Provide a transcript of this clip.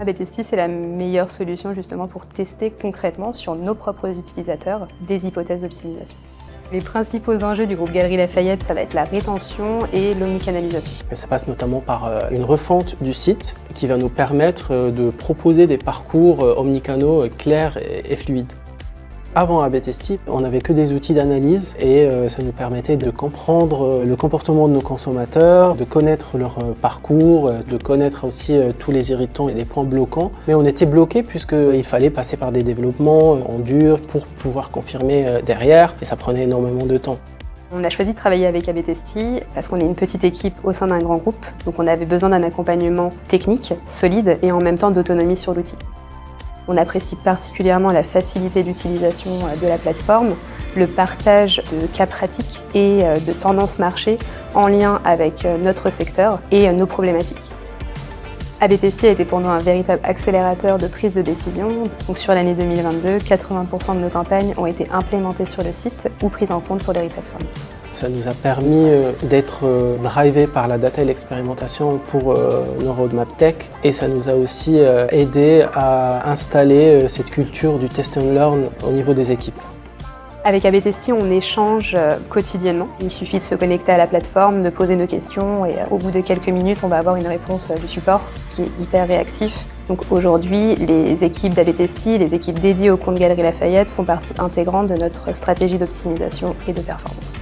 A/B testing, c'est la meilleure solution justement pour tester concrètement sur nos propres utilisateurs des hypothèses d'optimisation. Les principaux enjeux du groupe Galeries Lafayette, ça va être la rétention et l'omnicanalisation. Ça passe notamment par une refonte du site qui va nous permettre de proposer des parcours omnicanaux clairs et fluides. Avant A/B testing, on n'avait que des outils d'analyse et ça nous permettait de comprendre le comportement de nos consommateurs, de connaître leur parcours, de connaître aussi tous les irritants et les points bloquants. Mais on était bloqué puisqu'il fallait passer par des développements en dur pour pouvoir confirmer derrière et ça prenait énormément de temps. On a choisi de travailler avec A/B testing parce qu'on est une petite équipe au sein d'un grand groupe, donc on avait besoin d'un accompagnement technique, solide et en même temps d'autonomie sur l'outil. On apprécie particulièrement la facilité d'utilisation de la plateforme, le partage de cas pratiques et de tendances marché en lien avec notre secteur et nos problématiques. A/B testing a été pour nous un véritable accélérateur de prise de décision. Donc sur l'année 2022, 80% de nos campagnes ont été implémentées sur le site ou prises en compte pour les replateformes. Ça nous a permis d'être drivés par la data et l'expérimentation pour nos roadmap tech et ça nous a aussi aidé à installer cette culture du test and learn au niveau des équipes. Avec A/B testing, on échange quotidiennement. Il suffit de se connecter à la plateforme, de poser nos questions et au bout de quelques minutes, on va avoir une réponse du support qui est hyper réactif. Donc aujourd'hui, les équipes d'A/B testing, les équipes dédiées au compte Galeries Lafayette font partie intégrante de notre stratégie d'optimisation et de performance.